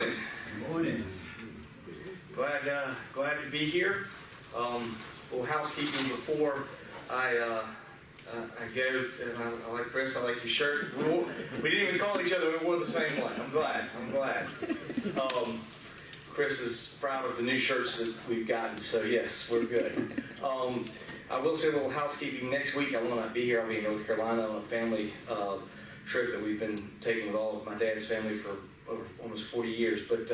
Good morning. Glad to be here. Little housekeeping before I go. I like Chris. I like your shirt. We didn't even call each other. We wore the same one. I'm glad. Chris is proud of the new shirts that we've gotten. So yes, we're good. I will say a little housekeeping. Next week I will not be here. I'll be in North Carolina on a family trip that we've been taking with all of my dad's family for over almost 40 years. But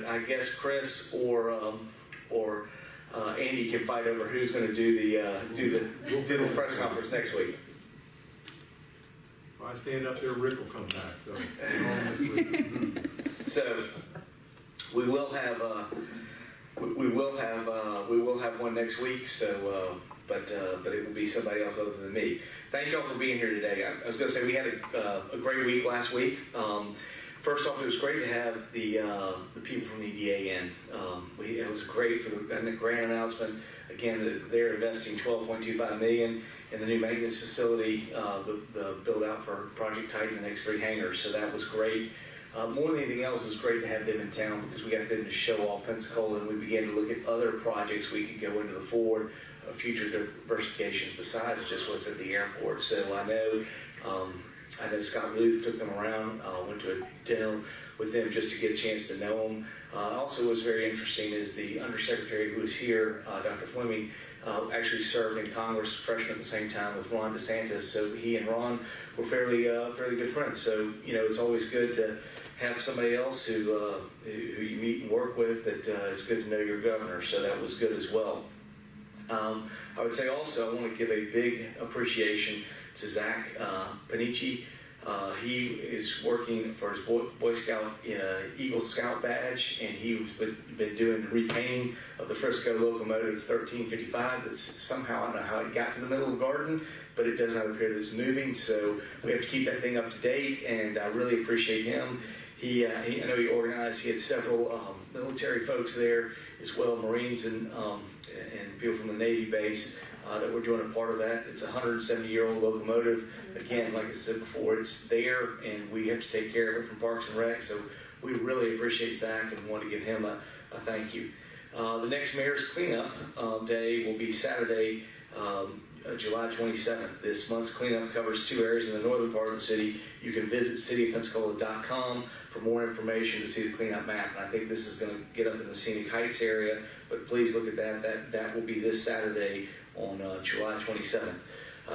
I guess Chris or Andy can fight over who's going to do the press conference next week. If I stand up there, Rick will come back. So we will have one next week. So. But it will be somebody else other than me. Thank you all for being here today. I was going to say we had a great week last week. First off, it was great to have the people from the EDA in. It was great for the grant announcement. Again, they're investing $12.25 million in the new maintenance facility, the build out for Project Titan, the next 3 hangars. So that was great. More than anything else, it was great to have them in town because we got them to show off Pensacola, and we began to look at other projects we could go into the forward, future diversifications besides just what's at the airport. So I know Scott Luth took them around, went to a dinner with them just to get a chance to know them. Also was very interesting is the undersecretary who was here, Dr. Fleming, actually served in Congress, freshman at the same time with Ron DeSantis. So he and Ron were fairly good friends. So it's always good to have somebody else who you meet and work with that it's good to know your governor. So that was good as well. I would say also I want to give a big appreciation to Zach Panici. He is working for his Boy Scout Eagle Scout badge, and he's been doing the repainting of the Frisco locomotive 1355. That's somehow, I don't know how it got to the middle of the garden, but it does not appear that it's moving. So we have to keep that thing up to date, and I really appreciate him. I know he organized. He had several military folks there as well, Marines and people from the Navy base that were doing a part of that. It's a 170-year-old locomotive. Again, like I said before, it's there, and we have to take care of it from Parks and Rec. So we really appreciate Zach and want to give him a thank you. The next Mayor's Cleanup Day will be Saturday, July 27th. This month's cleanup covers 2 areas in the northern part of the city. You can visit cityofpensacola.com for more information to see the cleanup map. And I think this is going to get up in the Scenic Heights area, but please look at that. That will be this Saturday on July 27th.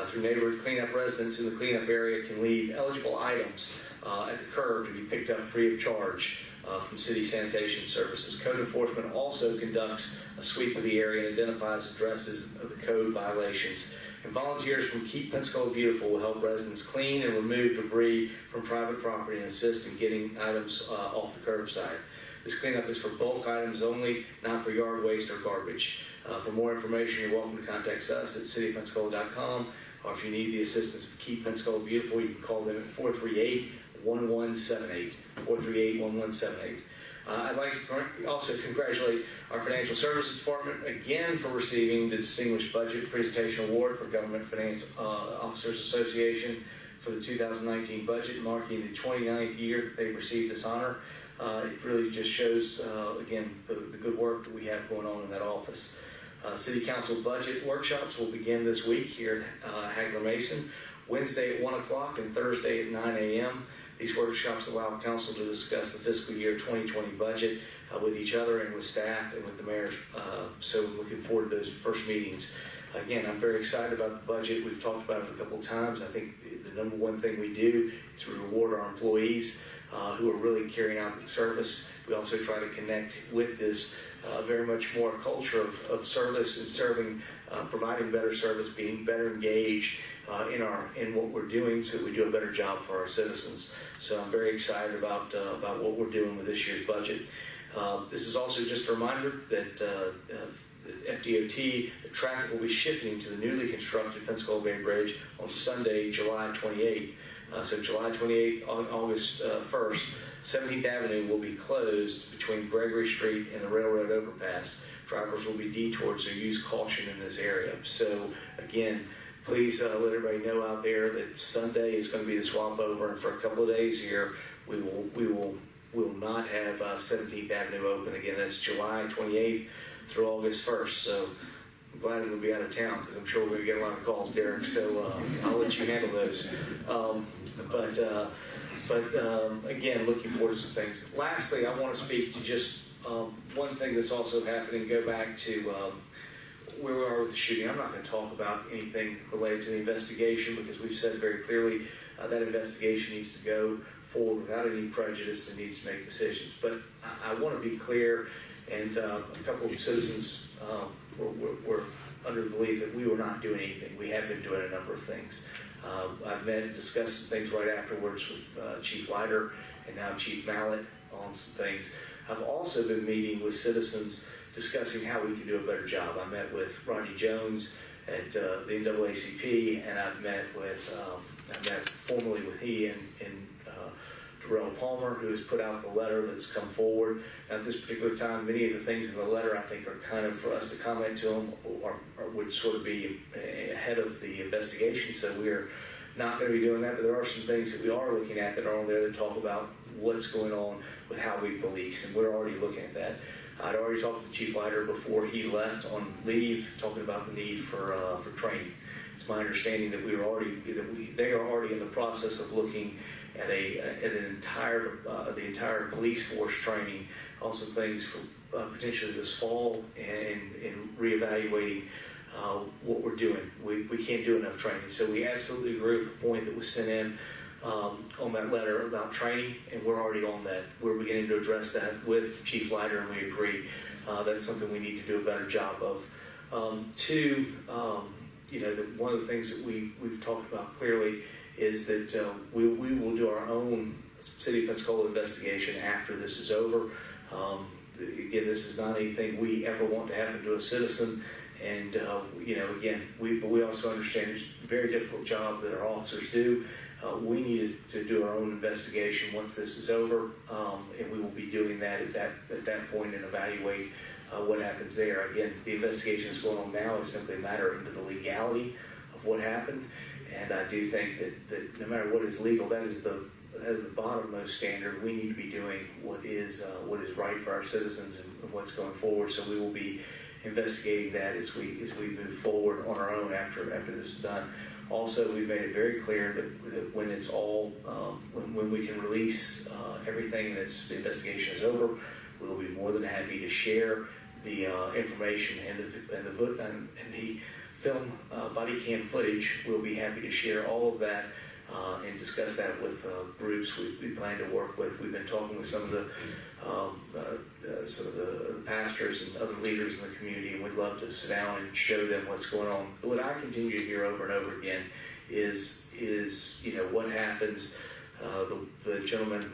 Through neighborhood cleanup, residents in the cleanup area can leave eligible items at the curb to be picked up free of charge from City Sanitation Services. Code enforcement also conducts a sweep of the area and identifies addresses of the code violations. And volunteers from Keep Pensacola Beautiful will help residents clean and remove debris from private property and assist in getting items off the curbside. This cleanup is for bulk items only, not for yard waste or garbage. For more information, you're welcome to contact us at cityofpensacola.com, or if you need the assistance of Keep Pensacola Beautiful, you can call them at 438-1178, 438-1178. I'd like to also congratulate our Financial Services Department again for receiving the Distinguished Budget Presentation Award for Government Finance Officers Association for the 2019 budget, marking the 29th year that they've received this honor. It really just shows, again, the good work that we have going on in that office. City Council budget workshops will begin this week here at Hagler Mason, Wednesday at 1 o'clock and Thursday at 9 a.m. These workshops allow Council to discuss the fiscal year 2020 budget with each other and with staff and with the mayor. So looking forward to those first meetings. Again, I'm very excited about the budget. We've talked about it a couple of times. I think the number one thing we do is we reward our employees who are really carrying out the service. We also try to connect with this very much more culture of service and serving, providing better service, being better engaged in what we're doing so that we do a better job for our citizens. So I'm very excited about what we're doing with this year's budget. This is also just a reminder that FDOT, the traffic will be shifting to the newly constructed Pensacola Bay Bridge on Sunday, July 28th. So July 28th, August 1st, 17th Avenue will be closed between Gregory Street and the railroad overpass. Drivers will be detoured, so use caution in this area. So again, please let everybody know out there that Sunday is going to be the swap over, and for a couple of days here, we will will not have 17th Avenue open again. That's July 28th through August 1st. So I'm glad I'm going to be out of town because I'm sure we're going to get a lot of calls, Derek. So I'll let you handle those. Again, looking forward to some things. Lastly, I want to speak to just one thing that's also happening. Go back to where we are with the shooting. I'm not going to talk about anything related to the investigation because we've said very clearly that investigation needs to go forward without any prejudice and needs to make decisions. But I want to be clear, and a couple of citizens were under the belief that we were not doing anything. We have been doing a number of things. I've met and discussed some things right afterwards with Chief Leiter and now Chief Mallett on some things. I've also been meeting with citizens discussing how we can do a better job. I met with Rodney Jones at the NAACP, and I've met formally with he and Darrell Palmer, who has put out the letter that's come forward. At this particular time, many of the things in the letter I think are kind of for us to comment to them or would sort of be ahead of the investigation. So we're not going to be doing that, but there are some things that we are looking at that are on there that talk about what's going on with how we police, and we're already looking at that. I'd already talked to Chief Leiter before he left on leave, talking about the need for training. It's my understanding that they are already in the process of looking at the entire police force training on some things for potentially this fall and reevaluating what we're doing. We can't do enough training, so we absolutely agree with the point that was sent in on that letter about training, and we're already on that. We're beginning to address that with Chief Leiter, and we agree that's something we need to do a better job of. Two, one of the things that we've talked about clearly is that we will do our own City of Pensacola investigation after this is over. Again, this is not anything we ever want to happen to a citizen. And, again, we also understand it's a very difficult job that our officers do. We need to do our own investigation once this is over, and we will be doing that at that point and evaluate what happens there. Again, the investigation that's going on now is simply a matter of the legality of what happened, and I do think that no matter what is legal, that is the bottommost standard. We need to be doing what is right for our citizens and what's going forward. So we will be investigating that as we move forward on our own after this is done. Also, we've made it very clear that when it's all when we can release everything and the investigation is over, we will be more than happy to share the information and the film body cam footage. We'll be happy to share all of that and discuss that with groups we plan to work with. We've been talking with some of the pastors and other leaders in the community, and we'd love to sit down and show them what's going on. What I continue to hear over and over again is what happens. The gentleman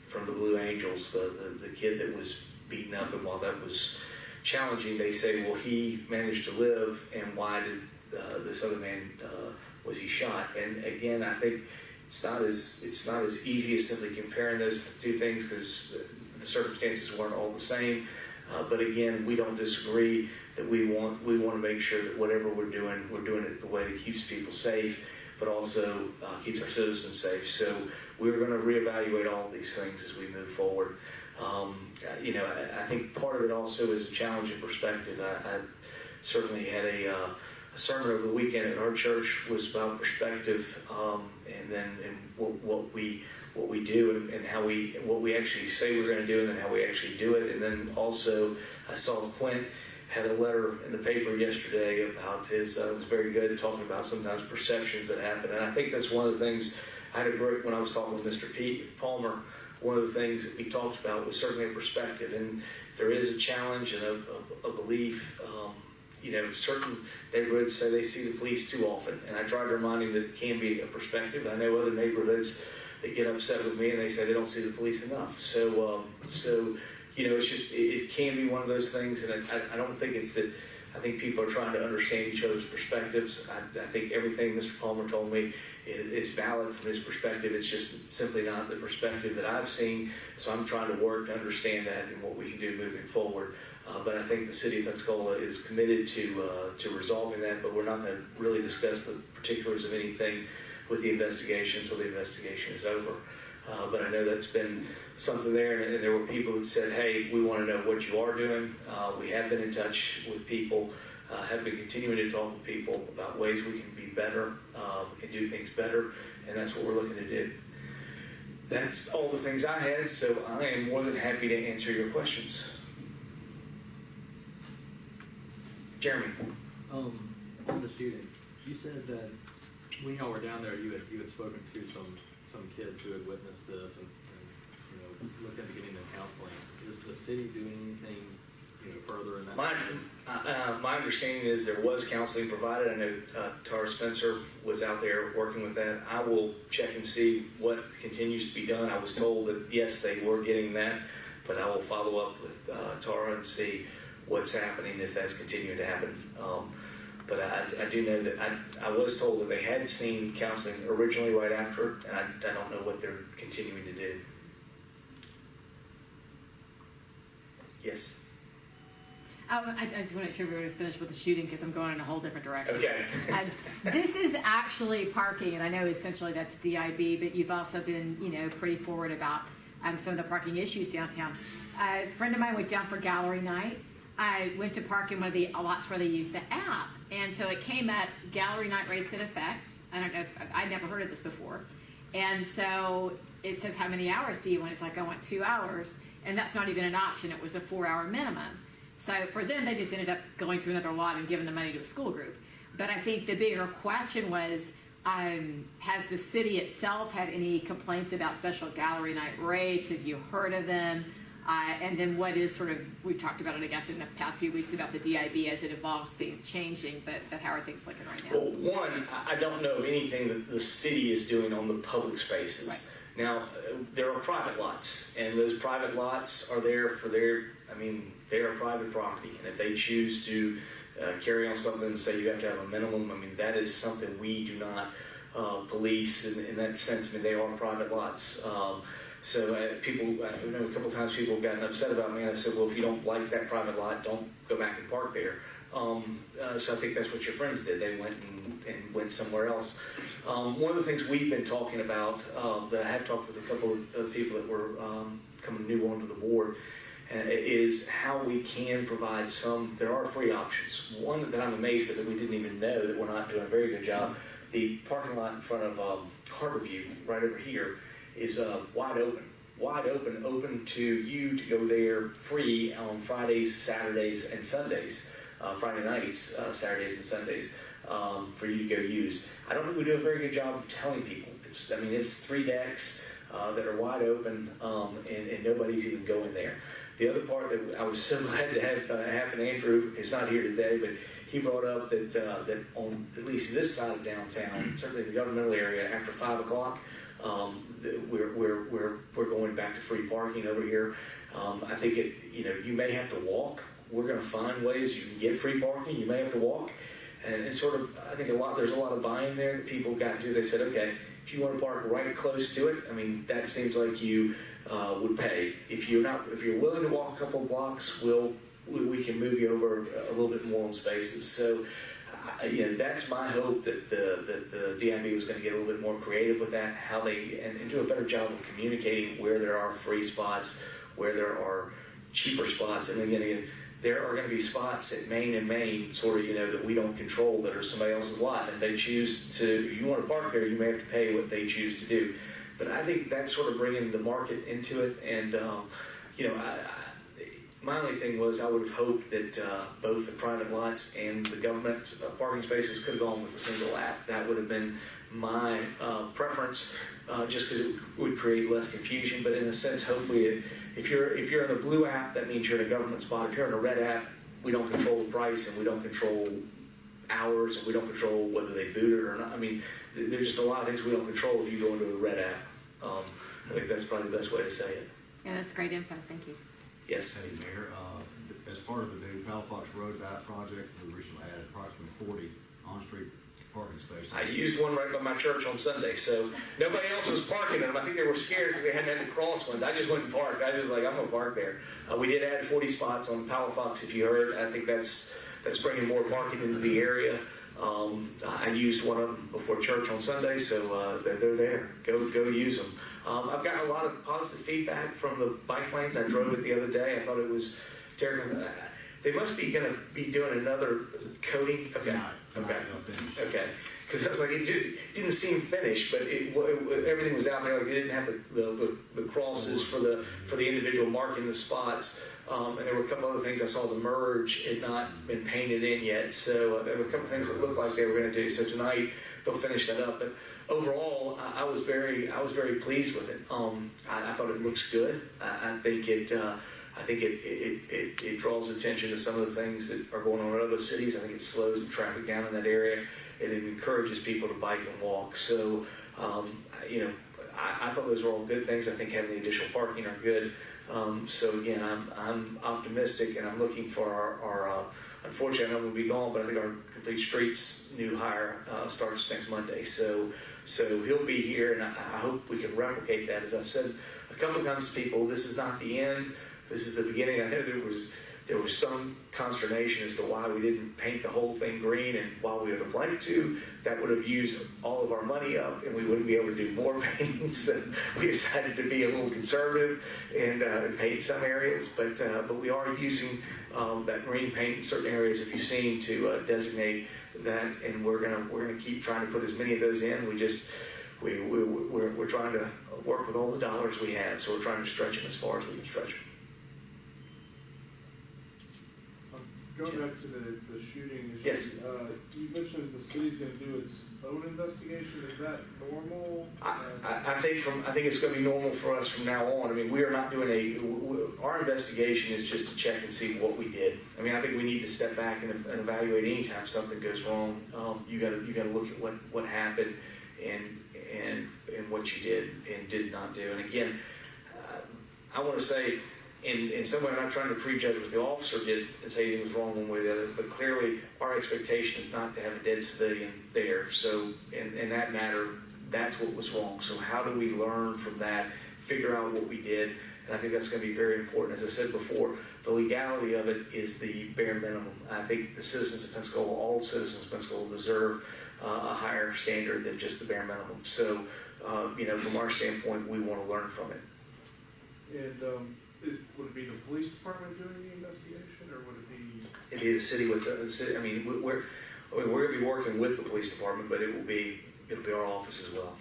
from the Blue Angels, the kid that was beaten up, and while that was challenging, they say, well, he managed to live, and why did this other man was he shot? And again, I think it's not as easy as simply comparing those two things because the circumstances weren't all the same. But again, we don't disagree that we want to make sure that whatever we're doing it the way that keeps people safe, but also keeps our citizens safe. So we're going to reevaluate all of these things as we move forward. I think part of it also is a challenge in perspective. I certainly had a sermon over the weekend at our church was about perspective, and what we do and what we actually say we're going to do, and then how we actually do it. And then also I saw Quint had a letter in the paper yesterday about his, it was very good, talking about sometimes perceptions that happen. And I think that's one of the things when I was talking with Mr. Pete Palmer, one of the things that we talked about was certainly a perspective. And there is a challenge and a belief. Certain neighborhoods say they see the police too often. And I try to remind them that it can be a perspective. I know other neighborhoods that get upset with me and they say they don't see the police enough. So it's just, it can be one of those things. And I don't think it's that. I think people are trying to understand each other's perspectives. I think everything Mr. Palmer told me is valid from his perspective. It's just simply not the perspective that I've seen. So I'm trying to work to understand that and what we can do moving forward. But I think the City of Pensacola is committed to resolving that, but we're not going to really discuss the particulars of anything with the investigation until the investigation is over. But I know that's been something there, and there were people that said, hey, we want to know what you are doing. We have been in touch with people, have been continuing to talk with people about ways we can be better, we can do things better, and that's what we're looking to do. That's all the things I had, so I am more than happy to answer your questions. Jeremy. On the shooting, you said that when y'all were down there, you had spoken to some kids who had witnessed this and looked into getting them counseling. Is the city doing anything further in that? My understanding is there was counseling provided. I know Tara Spencer was out there working with that. I will check and see what continues to be done. I was told that yes, they were getting that, but I will follow up with Tara and see what's happening if that's continuing to happen. But I do know that I was told that they had seen counseling originally right after, and I don't know what they're continuing to do. Yes. I just want to make sure everybody's finished with the shooting because I'm going in a whole different direction. Okay. This is actually parking, and I know essentially that's DIB, but you've also been, pretty forward about some of the parking issues downtown. A friend of mine went down for gallery night. I went to park in one of the lots where they use the app, and so it came at gallery night rates in effect. I don't know if I'd never heard of this before, and so it says how many hours do you want? It's like I want 2 hours, and that's not even an option. It was a 4-hour minimum. So for them, they just ended up going through another lot and giving the money to a school group. But I think the bigger question was, has the city itself had any complaints about special gallery night rates? Have you heard of them? And then what is we've talked about it, I guess, in the past few weeks about the DIB as it evolves, things changing, but how are things looking right now? Well, one, I don't know of anything that the city is doing on the public spaces. Right. Now, there are private lots, and those private lots are there for they are private property, and if they choose to carry on something and say you have to have a minimum, that is something we do not police in that sense. They are private lots. So people, I know a couple of times people have gotten upset about me, and I said, well, if you don't like that private lot, don't go back and park there. So I think that's what your friends did. They went and went somewhere else. One of the things we've been talking about, that I have talked with a couple of people that were coming new onto the board, is how we can provide there are free options. One that I'm amazed at that we didn't even know that we're not doing a very good job. The parking lot in front of Harborview, right over here, is wide open to you to go there free on Fridays, Saturdays, and Sundays. Friday nights, Saturdays, and Sundays, for you to go use. I don't think we do a very good job of telling people. It's 3 decks that are wide open, and nobody's even going there. The other part that I was so glad to have happen, Andrew is not here today, but he brought up that on at least this side of downtown, certainly the governmental area, after 5 o'clock, we're going back to free parking over here. I think you may have to walk. We're going to find ways you can get free parking. You may have to walk, and I think there's a lot of buy-in there that people got to. They said, okay, if you want to park right close to it, that seems like you would pay. If you're willing to walk a couple of blocks, we can move you over a little bit more on spaces. So, that's my hope that the DIB was going to get a little bit more creative with that, how and do a better job of communicating where there are free spots, where there are cheaper spots, and then there are going to be spots at Main and Main, that we don't control, that are somebody else's lot. And if you want to park there, you may have to pay what they choose to do. But I think that's bringing the market into it. And, my only thing was I would have hoped that both the private lots and the government parking spaces could have gone with a single app. That would have been my preference, just because it would create less confusion. But in a sense, hopefully, if you're in a blue app, that means you're in a government spot. If you're in a red app, we don't control the price, and we don't control hours, and we don't control whether they boot it or not. There's just a lot of things we don't control if you go into a red app. I think that's probably the best way to say it. Yeah, that's great info. Thank you. Yes. Hey, Mayor, as part of the new Palafox Road Back project, we recently added approximately 40 on-street parking spaces. I used one right by my church on Sunday, so nobody else was parking them. I think they were scared because they hadn't had the cross ones. I just went and parked. I was like, I'm going to park there. We did add 40 spots on Palafox, if you heard. I think that's bringing more parking into the area. I used one of them before church on Sunday, so they're there. Go use them. I've gotten a lot of positive feedback from the bike lanes. I drove it the other day. I thought it was terrible. They must be going to be doing another coating. Okay. Tonight they'll finish. Okay. Because I was like, it just didn't seem finished, but everything was out there. Like they didn't have the crosses for the individual marking the spots. And there were a couple other things. I saw the merge had not been painted in yet, so there were a couple of things that looked like they were going to do. So tonight they'll finish that up. But overall, I was very pleased with it. I thought it looks good. I think it draws attention to some of the things that are going on in other cities. I think it slows the traffic down in that area, and it encourages people to bike and walk. So, I thought those were all good things. I think having the additional parking are good. So again, I'm optimistic, and I'm looking for our unfortunately, I know we'll be gone, but I think our Complete Streets new hire starts next Monday. So he'll be here, and I hope we can replicate that. As I've said a couple of times to people, this is not the end. This is the beginning. I know there was some consternation as to why we didn't paint the whole thing green, and while we would have liked to, that would have used all of our money up, and we wouldn't be able to do more painting. So we decided to be a little conservative and paint some areas, but we are using that green paint in certain areas, if you've seen, to designate that, and we're gonna keep trying to put as many of those in. We're trying to work with all the dollars we have, so we're trying to stretch them as far as we can stretch them. Going back to the shooting issue, Yes. You mentioned the city's going to do its own investigation. Is that normal? I think it's going to be normal for us from now on. I mean, we are not doing our investigation is just to check and see what we did. I mean, I think we need to step back and evaluate anytime something goes wrong. You got to look at what happened and what you did and did not do. And again, I want to say, in some way, I'm not trying to prejudge what the officer did and say anything was wrong one way or the other, but clearly our expectation is not to have a dead civilian there. So in that matter, that's what was wrong. So how do we learn from that, figure out what we did? And I think that's going to be very important. As I said before, the legality of it is the bare minimum. I think the citizens of Pensacola, all citizens of Pensacola, deserve a higher standard than just the bare minimum. So, from our standpoint, we want to learn from it. And would it be the police department doing the investigation, or would it be? It'd be the city with the city. I mean, we're going to be working with the police department, but it'll be our office as well.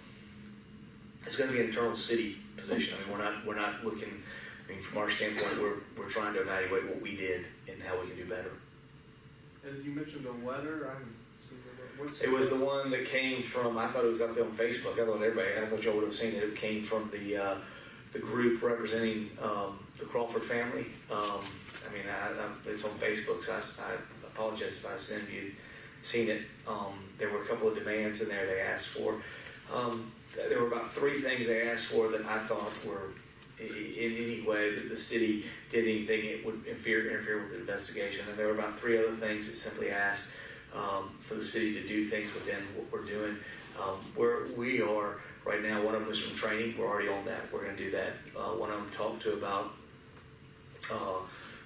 It's going to be an internal city position. I mean, we're not looking. I mean, from our standpoint, we're trying to evaluate what we did and how we can do better. And you mentioned a letter. I haven't seen it. It was the one that came from. I thought it was up there on Facebook. I thought y'all would have seen it. It came from the group representing the Crawford family. It's on Facebook, so I apologize if I assumed you'd seen it. There were a couple of demands in there they asked for. There were about 3 things they asked for that I thought were in any way that the city did anything it would interfere with the investigation. And there were about 3 other things that simply asked for the city to do things within what we're doing. Where we are right now, one of them is from training. We're already on that. We're going to do that. One of them talked to about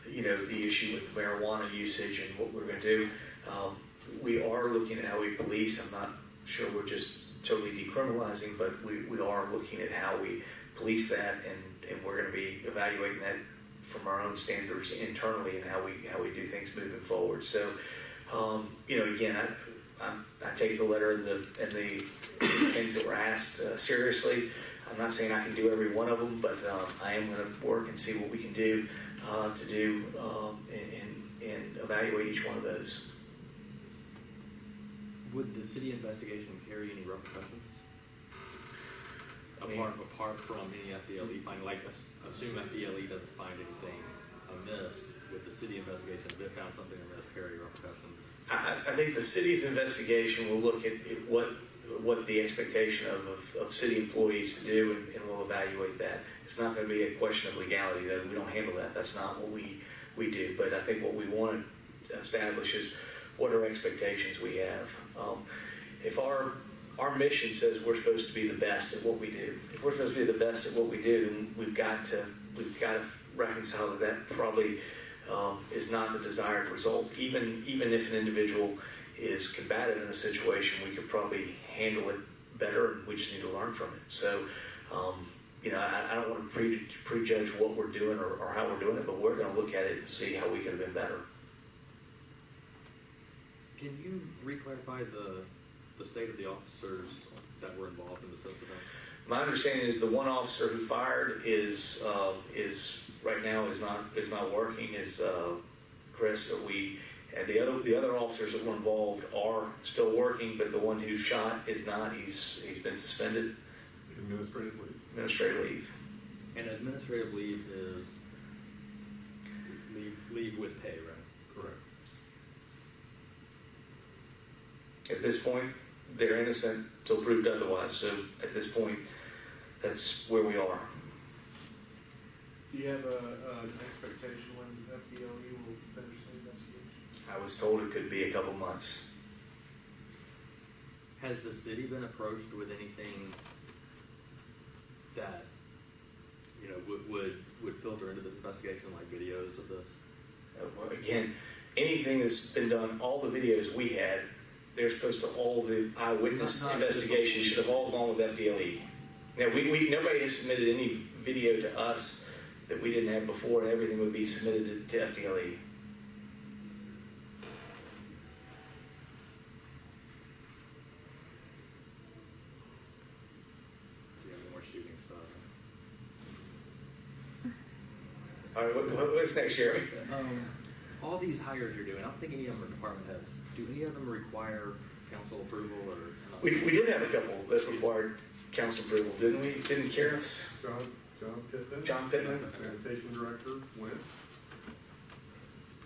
the issue with marijuana usage and what we're going to do. We are looking at how we police. I'm not sure we're just totally decriminalizing, but we are looking at how we police that, and we're going to be evaluating that from our own standards internally and how we do things moving forward. So, again, I take the letter and the things that were asked seriously. I'm not saying I can do every one of them, but I am going to work and see what we can do and evaluate each one of those. Would the city investigation carry any repercussions? Apart from any FDLE finding, like assume FDLE doesn't find anything amiss with the city investigation. If they found something amiss, carry repercussions? I think the city's investigation will look at what the expectation of city employees to do, and we'll evaluate that. It's not going to be a question of legality, though. We don't handle that. That's not what we do. But I think what we want to establish is what are expectations we have. If our mission says we're supposed to be the best at what we do, if we're supposed to be the best at what we do, then we've got to reconcile that probably is not the desired result. Even if an individual is combative in a situation, we could probably handle it better, and we just need to learn from it. So, I don't want to prejudge what we're doing or how we're doing it, but we're going to look at it and see how we could have been better. Can you re-clarify the state of the officers that were involved in this incident? My understanding is the one officer who fired is right now is not working. Is Chris? And the other officers that were involved are still working, but the one who shot is not. He's been suspended. Administrative leave. And administrative leave is leave with pay, right? Correct. At this point, they're innocent until proved otherwise. So at this point, that's where we are. Do you have an expectation when FDLE will finish the investigation? I was told it could be a couple months. Has the city been approached with anything that would filter into this investigation, like videos of this? Well, again, anything that's been done, all the videos we had, they're supposed to all the eyewitness Not investigations should have all gone with FDLE. Now, we nobody has submitted any video to us that we didn't have before, and everything would be submitted to FDLE. Do you have more shooting stuff? All right, what's next, Jeremy? All these hires you're doing, I don't think any of them are department heads. Do any of them require council approval or? We did have a couple that required council approval, didn't we? Didn't Kareth? John Pittman? Sanitation director went.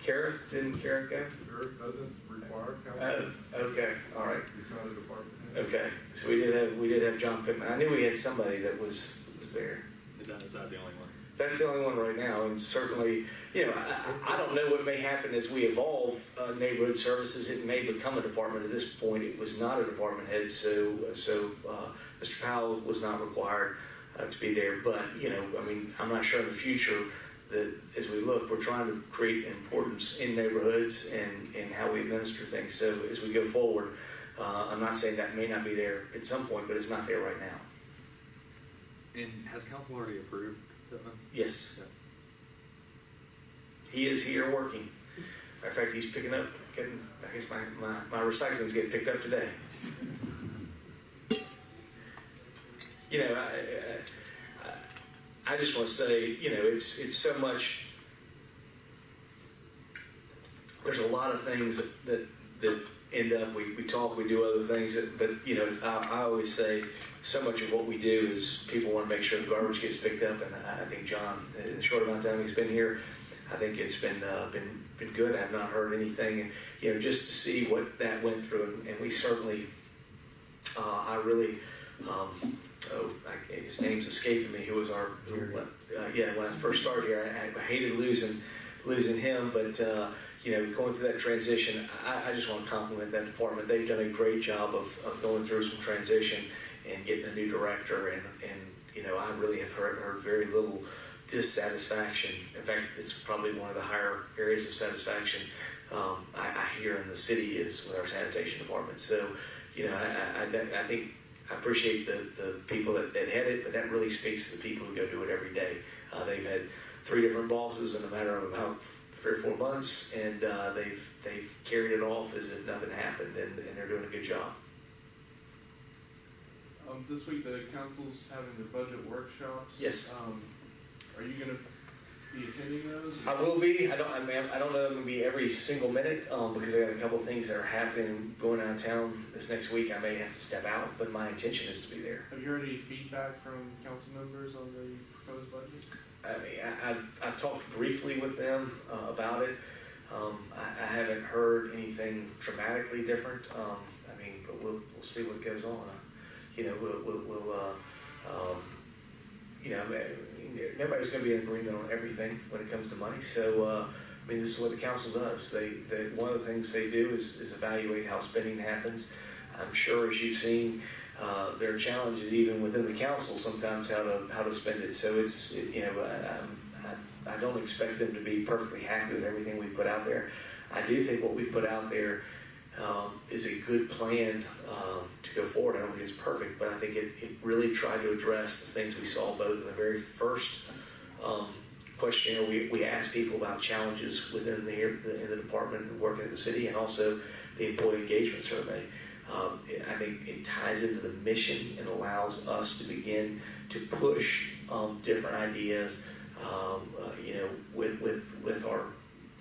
Kareth? Didn't Kareth go? Eric doesn't require council. Okay, all right. He's not a department head. Okay, so we did have John Pittman. I knew we had somebody that was there. Is that the only one? That's the only one right now, and certainly, I don't know what may happen as we evolve neighborhood services. It may become a department. At this point, it was not a department head, so Mr. Powell was not required to be there. But I'm not sure in the future that as we look, we're trying to create importance in neighborhoods and how we administer things. So as we go forward, I'm not saying that may not be there at some point, but it's not there right now. And has council already approved Pittman? Yes. He is here working. Matter of fact, he's picking up, I guess my recycling's getting picked up today. I just want to say, it's so much, there's a lot of things that end up, we talk, we do other things, but I always say so much of what we do is people want to make sure the garbage gets picked up, and I think John, in the short amount of time he's been here, I think it's been good. I have not heard anything, and just to see what that went through, and we certainly, I really, his name's escaping me. Who was when I first started here, I hated losing him, but going through that transition, I just want to compliment that department. They've done a great job of going through some transition and getting a new director, and I really have heard very little dissatisfaction. In fact, it's probably one of the higher areas of satisfaction I hear in the city is with our sanitation department. So, I think I appreciate the people that head it, but that really speaks to the people who go do it every day. They've had 3 different bosses in a matter of about 3 or 4 months, and they've carried it off as if nothing happened, and they're doing a good job. This week the council's having the budget workshops. Yes. Are you going to be attending those? I will be. I don't know if I'm going to be every single minute because I got a couple of things that are happening going out of town this next week. I may have to step out, but my intention is to be there. Have you heard any feedback from council members on the proposed budget? I mean, I've talked briefly with them about it. I haven't heard anything dramatically different. But we'll see what goes on. Nobody's going to be in agreement on everything when it comes to money. So, this is what the council does. They one of the things they do is evaluate how spending happens. I'm sure, as you've seen, there are challenges even within the council sometimes how to spend it. So I don't expect them to be perfectly happy with everything we put out there. I do think what we put out there is a good plan to go forward. I don't think it's perfect, but I think it really tried to address the things we saw both in the very first questionnaire. We asked people about challenges within in the department and working at the city, and also the employee engagement survey. I think it ties into the mission and allows us to begin to push different ideas,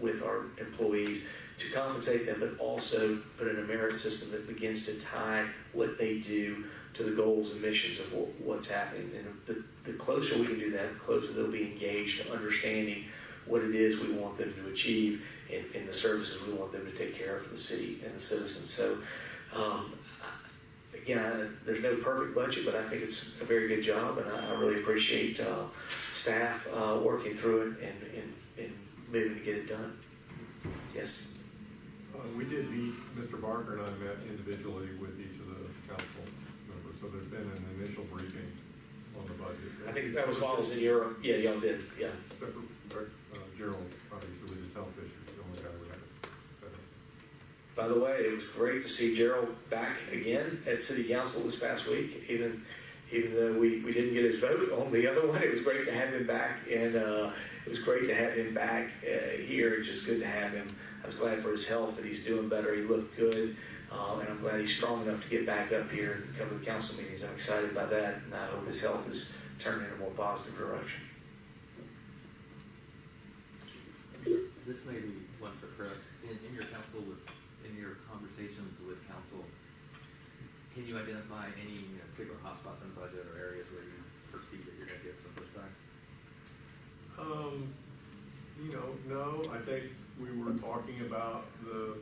with our employees to compensate them, but also put in a merit system that begins to tie what they do to the goals and missions of what's happening. And the closer we can do that, the closer they'll be engaged to understanding what it is we want them to achieve and the services we want them to take care of for the city and the citizens. So, again, there's no perfect budget, but I think it's a very good job, and I really appreciate staff working through it and moving to get it done. Yes? We did meet, Mr. Barker and I met individually with each of the council members, so there's been an initial briefing on the budget. I think that was while I was in Europe. Yeah, y'all did. Yeah. Except for Gerald, obviously, with his health issues, the only guy we had. By the way, it was great to see Gerald back again at City Council this past week. Even though we didn't get his vote on the other one, it was great to have him back, and it was great to have him back here. It's just good to have him. I was glad for his health that he's doing better. He looked good, and I'm glad he's strong enough to get back up here and come to the council meetings. I'm excited by that, and I hope his health is turning in a more positive direction. This may be one for Chris. In your conversations with council, can you identify any particular hotspots in the budget or areas where you perceive that you're going to get some pushback? No, I think we were talking about the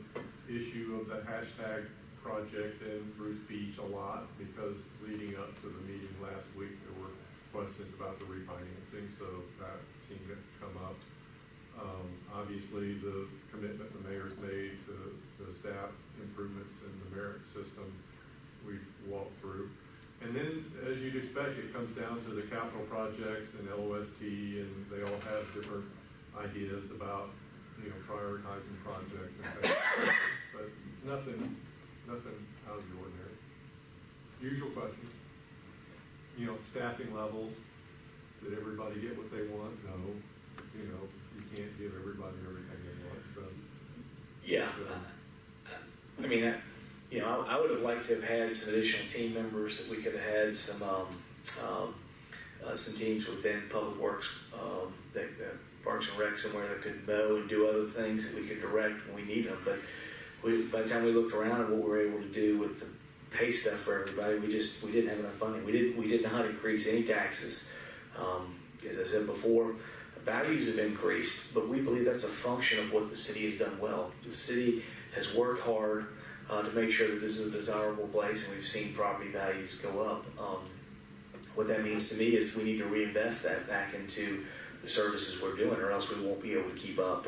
issue of the hashtag project in Bruce Beach a lot, because leading up to the meeting last week, there were questions about the refinancing, so that seemed to come up. Obviously, the commitment the mayor's made to the staff improvements in the merit system, we walked through. And then, as you'd expect, it comes down to the capital projects and LOST, and they all have different ideas about, prioritizing projects and things. But nothing out of the ordinary. Usual questions. Staffing levels. Did everybody get what they want? No. You can't give everybody everything they want. So. Yeah. I would have liked to have had some additional team members, that we could have had some teams within Public Works, that Parks and Rec somewhere that could mow and do other things that we could direct when we need them. But by the time we looked around at what we were able to do with the pay stuff for everybody, we didn't have enough funding. We did not increase any taxes. As I said before, values have increased, but we believe that's a function of what the city has done well. The city has worked hard to make sure that this is a desirable place, and we've seen property values go up. What that means to me is we need to reinvest that back into the services we're doing, or else we won't be able to keep up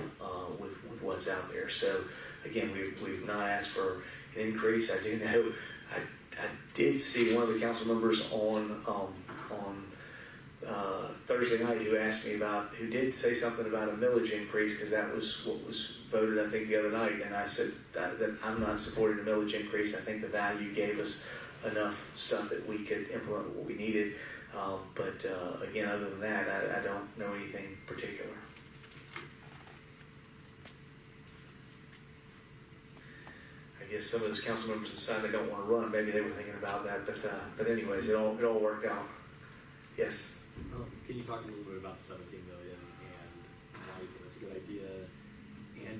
with what's out there. So again, we've not asked for an increase. I do know I did see one of the council members on Thursday night who did say something about a millage increase, because that was what was voted, I think, the other night. And I said that I'm not supporting a millage increase. I think the value gave us enough stuff that we could implement what we needed. But again, other than that, I don't know anything particular. I guess some of those council members decide they don't want to run. Maybe they were thinking about that. But anyways, it all worked out. Yes. Can you talk a little bit about the $17 million and why you think that's a good idea? And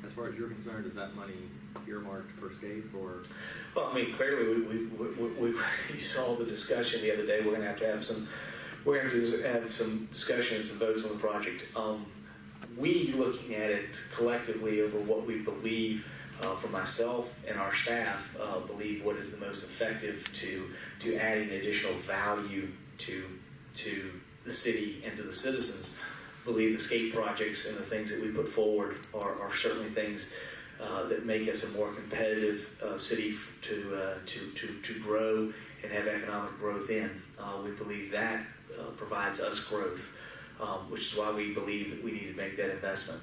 as far as you're concerned, is that money earmarked for SCAPE or? Well, clearly we you saw the discussion the other day. We're going to have some discussion and some votes on the project. We looking at it collectively over what we believe. For myself and our staff, believe what is the most effective to adding additional value to the city and to the citizens. Believe the SCAPE projects and the things that we put forward are certainly things that make us a more competitive city to grow and have economic growth in. We believe that provides us growth, which is why we believe that we need to make that investment.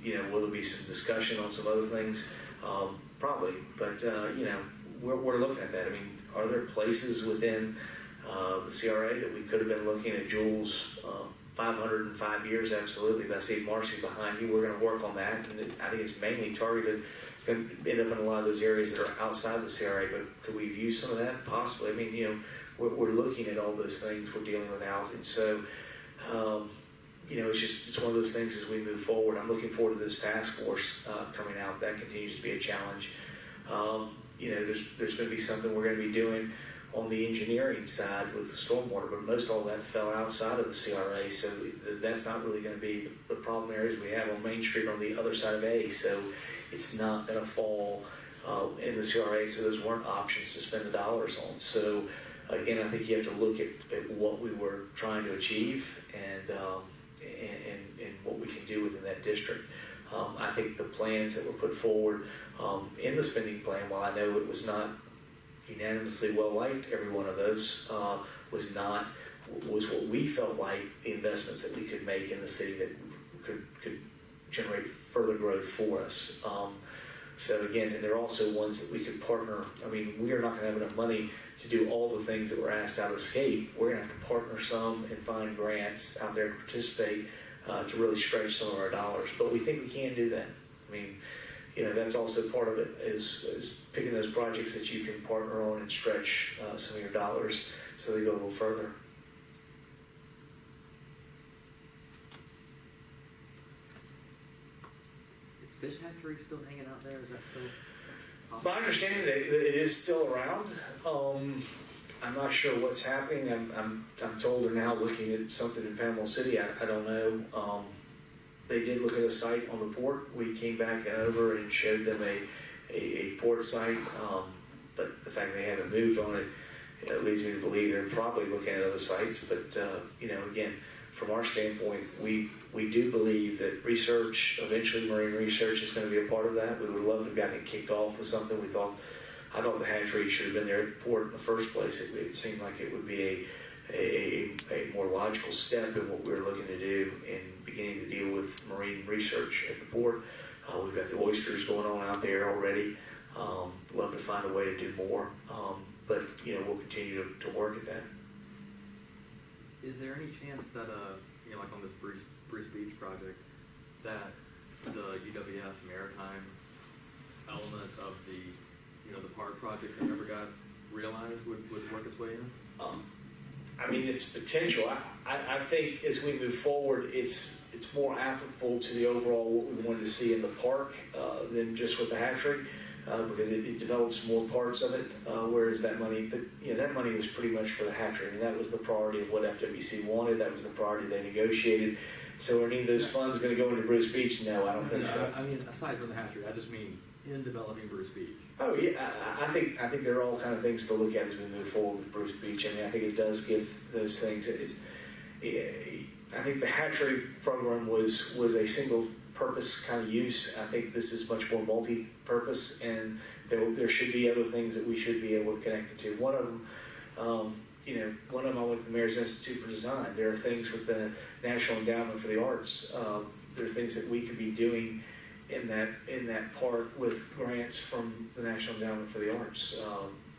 will there be some discussion on some other things? Probably, but we're looking at that. I mean, are there places within the CRA that we could have been looking at Jules 505 years? Absolutely. But I see Marcy behind you. We're going to work on that, and I think it's mainly targeted. It's going to end up in a lot of those areas that are outside the CRA. But could we use some of that? Possibly. I mean, we're looking at all those things. We're dealing with housing, so. It's one of those things as we move forward. I'm looking forward to this task force coming out. That continues to be a challenge. There's going to be something we're going to be doing on the engineering side with the stormwater, but most all that fell outside of the CRA, so that's not really going to be the problem areas we have on Main Street on the other side of A. So it's not going to fall in the CRA. So those weren't options to spend the dollars on. So again, I think you have to look at what we were trying to achieve and what we can do within that district. I think the plans that were put forward in the spending plan, while I know it was not unanimously well liked, every one of those was what we felt like the investments that we could make in the city that could generate further growth for us. So again, and they're also ones that we could partner. I mean, we are not going to have enough money to do all the things that were asked out of the SCAPE. We're going to have to partner some and find grants out there to participate to really stretch some of our dollars. But we think we can do that. I mean, that's also part of it is picking those projects that you can partner on and stretch some of your dollars so they go a little further. Is Fish Hatchery still hanging out there? Is that still My understanding that it is still around. I'm not sure what's happening. I'm told they're now looking at something in Panama City. I don't know. They did look at a site on the port. We came back and over and showed them a port site, but the fact they haven't moved on it leads me to believe they're probably looking at other sites. But again, from our standpoint, we do believe that research, eventually marine research, is going to be a part of that. We would love to have gotten it kicked off with something. I thought the hatchery should have been there at the port in the first place. It seemed like it would be a more logical step in what we were looking to do in beginning to deal with marine research at the port. We've got the oysters going on out there already. Love to find a way to do more, but we'll continue to work at that. Is there any chance that, like on this Bruce Beach project, that the UWF maritime element of the park project that never got realized would work its way in? I mean, it's potential. I think as we move forward, it's more applicable to the overall what we wanted to see in the park than just with the hatchery. Because it develops more parts of it, whereas that money was pretty much for the hatchery. I mean, that was the priority of what FWC wanted. That was the priority they negotiated. So are any of those funds going to go into Bruce Beach? No, I don't think so. I mean, aside from the hatchery, I just mean in developing Bruce Beach. Oh yeah, I think there are all kind of things to look at as we move forward with Bruce Beach. I mean, I think it does give those things. I think the hatchery program was a single purpose kind of use. I think this is much more multi-purpose, and there should be other things that we should be able to connect it to. One of them, I went to the Mayor's Institute for Design. There are things with the National Endowment for the Arts. There are things that we could be doing in that part with grants from the National Endowment for the Arts.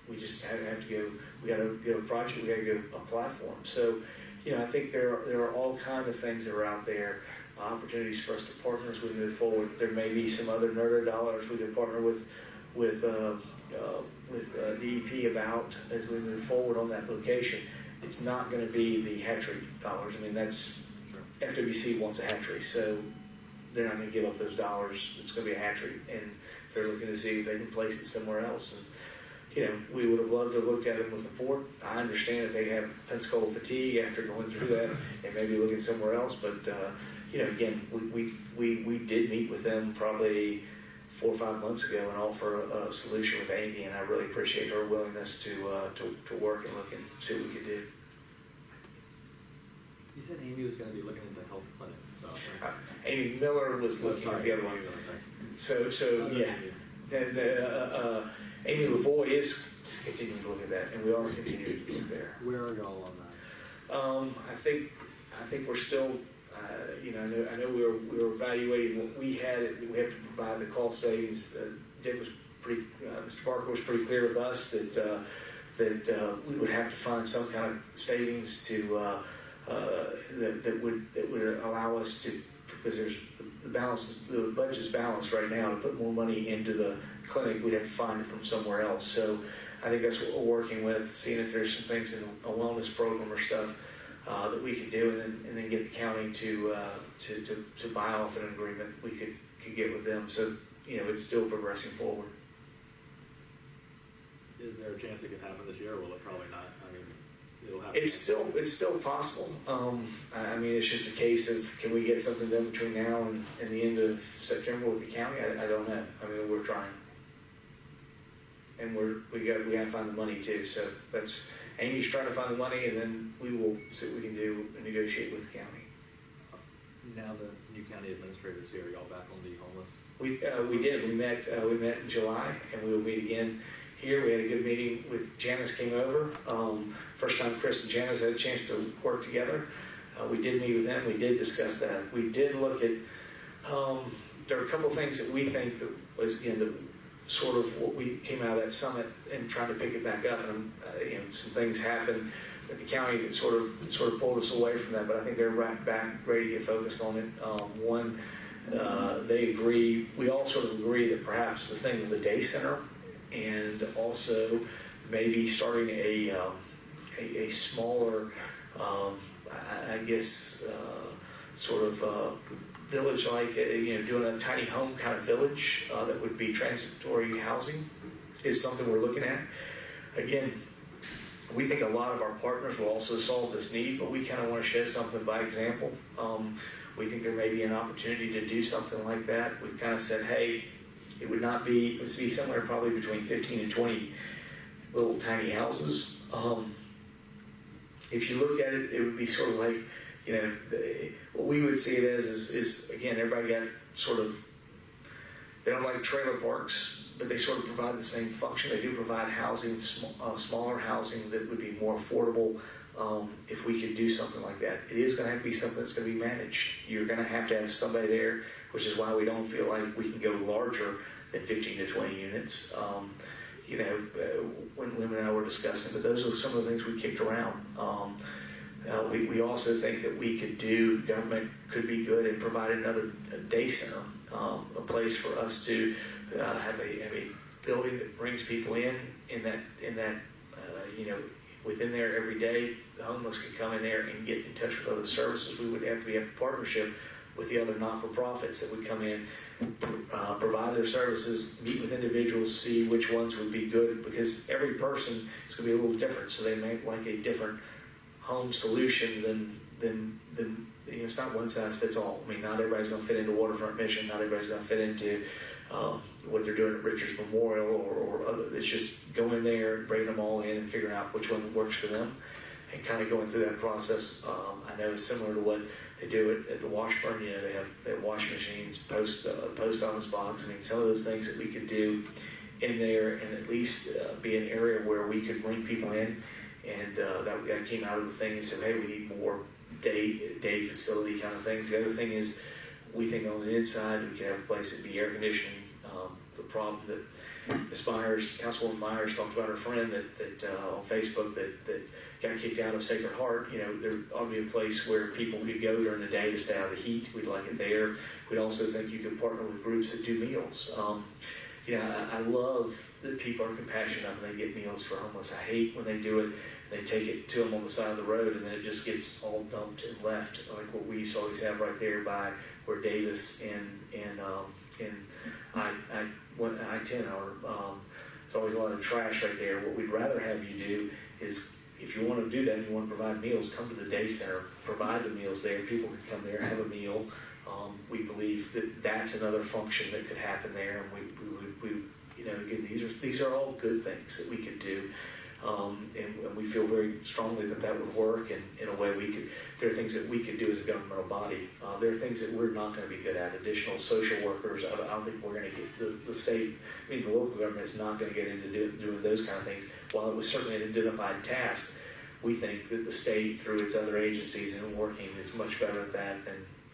We just have to go. We got to go a project. We got to go apply for them. So, I think there are all kind of things that are out there. Opportunities for us to partner as we move forward. There may be some other NERDA dollars we could partner with DEP about as we move forward on that location. It's not going to be the hatchery dollars. I mean, that's FWC wants a hatchery, so they're not going to give up those dollars. It's going to be a hatchery, and they're looking to see if they can place it somewhere else. And we would have loved to have looked at it with the port. I understand if they have Pensacola fatigue after going through that and maybe looking somewhere else, but again, we did meet with them probably 4 or 5 months ago and offer a solution with Amy, and I really appreciate her willingness to work and look and see what we could do. You said Amy was going to be looking into health clinic stuff. Right? Amy Miller was looking at the other one. So yeah. Amy Lavoie is continuing to look at that, and we are continuing to look there. Where are y'all on that? I think we're still I know we were evaluating what we had. We have to provide the cost savings. Dick was Mr. Barker was pretty clear with us that we would have to find some kind of savings to that would allow us to, because the budget's balanced right now, to put more money into the clinic. We'd have to find it from somewhere else. So I think that's what we're working with, seeing if there's some things in a wellness program or stuff that we could do, and then get the county to buy off an agreement we could get with them. So it's still progressing forward. Is there a chance it could happen this year, or will it probably not? I mean, it'll happen. It's still possible. I mean, it's just a case of, can we get something done between now and the end of September with the county? I don't know. I mean, we're trying, and we got to find the money too. So that's Amy's trying to find the money, and then we will see what we can do and negotiate with the county. Now the new county administrator's here, y'all back on the homeless? We did. We met in July, and we will meet again here. We had a good meeting with Janice came over. First time Chris and Janice had a chance to work together. We did meet with them. We did discuss that. We did look at, there are a couple of things that we think that was, the sort of what we came out of that summit and trying to pick it back up. And, some things happened at the county that sort of pulled us away from that, but I think they're right back ready to get focused on it. One, they agree, we all sort of agree that perhaps the thing with the day center, and also maybe starting a smaller, I guess, sort of village, like doing a tiny home kind of village that would be transitory housing, is something we're looking at. Again, we think a lot of our partners will also solve this need, but we kind of want to show something by example. We think there may be an opportunity to do something like that. We've kind of said, hey, it would be somewhere probably between 15 and 20 little tiny houses. If you looked at it, it would be sort of like, what we would see it as is again, everybody got sort of, they don't like trailer parks, but they sort of provide the same function. They do provide housing, smaller housing that would be more affordable. If we could do something like that, it is going to have to be something that's going to be managed. You're going to have somebody there, which is why we don't feel like we can go larger than 15 to 20 units. When Lynn and I were discussing, but those are some of the things we kicked around. We also think that government could be good in providing another day center, a place for us to have a building that brings people in that within there every day. The homeless can come in there and get in touch with other services. We would have a partnership with the other not-for-profits that would come in, provide their services, meet with individuals, see which ones would be good, because every person is going to be a little different, so they may like a different home solution than it's not one size fits all. I mean, not everybody's going to fit into Waterfront Mission, not everybody's going to fit into what they're doing at Richards Memorial or other. It's just going there, bringing them all in, and figuring out which one works for them, and kind of going through that process. I know it's similar to what they do at the Washburn. They have washing machines, post office box. I mean, some of those things that we could do in there, and at least be an area where we could bring people in. And that came out of the thing and said, hey, we need more day facility kind of things. The other thing is, we think on the inside we can have a place that be air conditioning. The problem that Councilwoman Myers talked about her friend that on Facebook that got kicked out of Sacred Heart. There ought to be a place where people could go during the day to stay out of the heat. We'd like it there. We'd also think you could partner with groups that do meals. I love that people are compassionate when they get meals for homeless. I hate when they do it, they take it to them on the side of the road, and then it just gets all dumped and left, like what we used to always have right there by where Davis and I-10 are. There's always a lot of trash right there. What we'd rather have you do is, if you want to do that and you want to provide meals, come to the day center, provide the meals there. People can come there, have a meal. We believe that that's another function that could happen there, and we again, these are all good things that we could do, and we feel very strongly that would work. And in a way, there are things that we could do as a governmental body. There are things that we're not going to be good at. Additional social workers. I don't think we're going to get the state. I mean, the local government is not going to get into doing those kind of things. While it was certainly an identified task, we think that the state, through its other agencies and working, is much better at that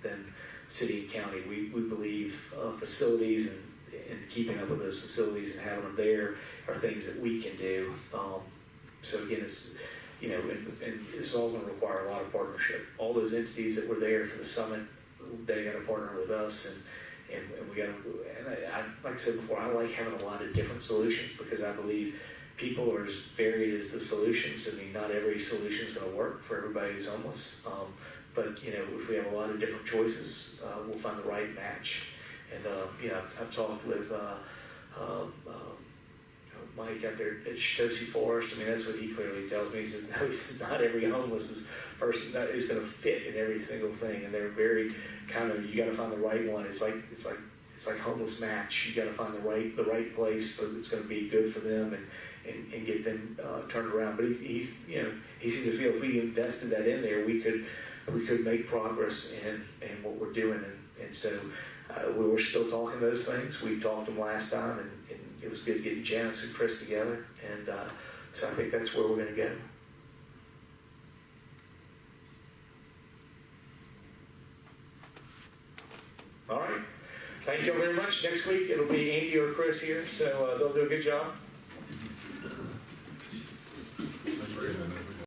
than city and county. We believe facilities and keeping up with those facilities and having them there are things that we can do. So again, it's, you know, and it's all going to require a lot of partnership. All those entities that were there for the summit, they got to partner with us, and we got to. And I, like I said before, I like having a lot of different solutions because I believe people are as varied as the solutions. I mean, not every solution is going to work for everybody who's homeless. But you know, if we have a lot of different choices, we'll find the right match. And you know, I've talked with Mike out there at Chitose Forest. I mean, that's what he clearly tells me. He says, no, he says, not every homeless person is going to fit in every single thing, and they're very kind of, you got to find the right one. It's like homeless match. You got to find the right place that's going to be good for them and get them turned around. But he you know, he seems to feel if we invested that in there, we could make progress in what we're doing, and so we were still talking those things. We talked them last time, and it was good getting Janice and Chris together, and so I think that's where we're going to go. All right. Thank you all very much. Next week it'll be Andy or Chris here, so they'll do a good job.